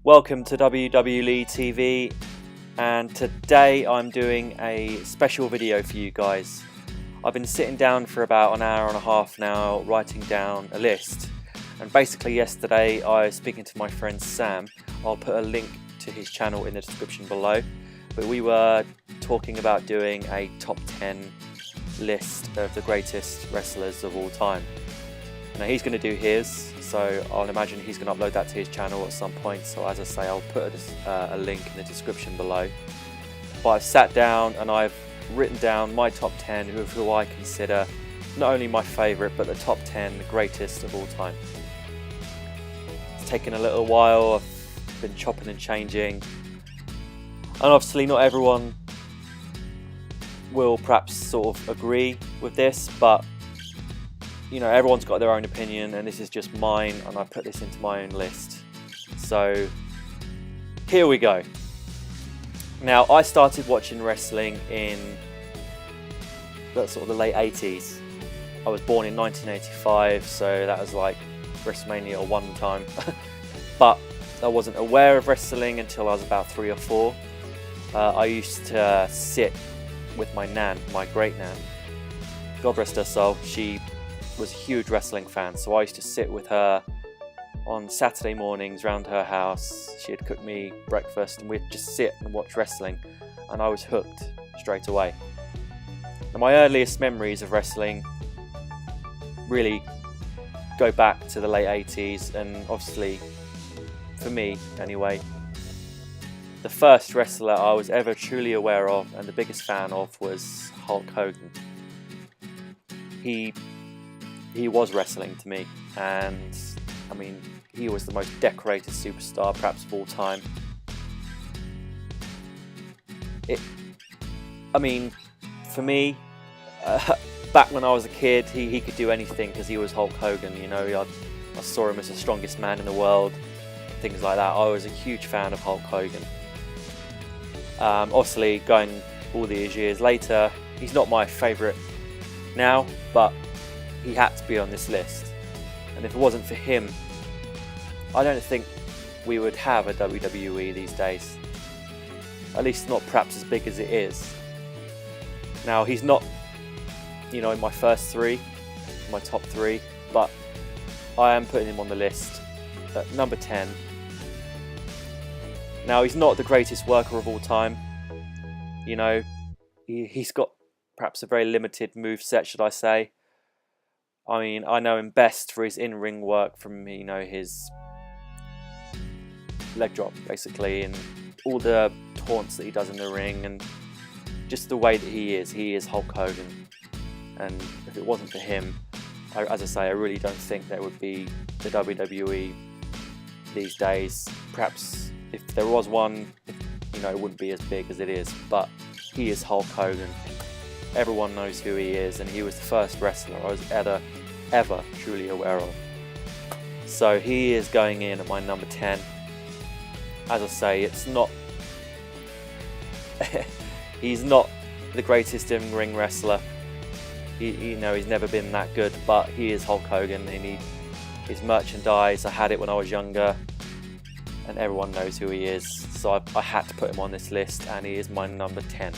Welcome to WWE TV, and today I'm doing a special video for you guys. I've been sitting down for about an hour and a half now writing down a list, and basically yesterday I was speaking to my friend Sam. I'll put a link to his channel in the description below, but we were talking about doing a top 10 list of the greatest wrestlers of all time. Now he's going to do his, so I'll imagine he's going to upload that to his channel at some point. So as I say, I'll put a link in the description below. But I've sat down and I've written down my top 10 of who I consider not only my favourite, but the top 10 greatest of all time. It's taken a little while, I've been chopping and changing, and obviously not everyone will perhaps sort of agree with this, but you know, everyone's got their own opinion, and this is just mine, and I put this into my own list. So here we go. Now, I started watching wrestling in the late 80s. I was born in 1985, so that was like WrestleMania 1 time. But I wasn't aware of wrestling until I was about 3 or 4. I used to sit with my nan, my great nan. God rest her soul. She was a huge wrestling fan, so I used to sit with her on Saturday mornings round her house. She'd cook me breakfast and we'd just sit and watch wrestling, and I was hooked straight away. And my earliest memories of wrestling really go back to the late 80s, and obviously for me anyway, the first wrestler I was ever truly aware of and the biggest fan of was Hulk Hogan. He was wrestling to me, and I mean, he was the most decorated superstar perhaps of all time. For me, back when I was a kid, he could do anything because he was Hulk Hogan. You know, I saw him as the strongest man in the world, things like that. I was a huge fan of Hulk Hogan. Obviously, going all these years later, he's not my favourite now, but he had to be on this list, and if it wasn't for him, I don't think we would have a WWE these days, at least not perhaps as big as it is. Now, he's not, you know, in my first 3, my top 3, but I am putting him on the list at number 10. Now, he's not the greatest worker of all time, you know, he's got perhaps a very limited move set, should I say. I mean, I know him best for his in-ring work, from, you know, his leg drop basically, and all the taunts that he does in the ring, and just the way that he is Hulk Hogan. And if it wasn't for him, as I say, I really don't think there would be the WWE these days. Perhaps if there was one, you know, it wouldn't be as big as it is, but he is Hulk Hogan. Everyone knows who he is, and he was the first wrestler I was ever truly aware of. So he is going in at my number 10. As I say, it's not he's not the greatest in-ring wrestler. You know, he's never been that good, but he is Hulk Hogan, and his merchandise, I had it when I was younger, and everyone knows who he is. So I had to put him on this list, and he is my number 10.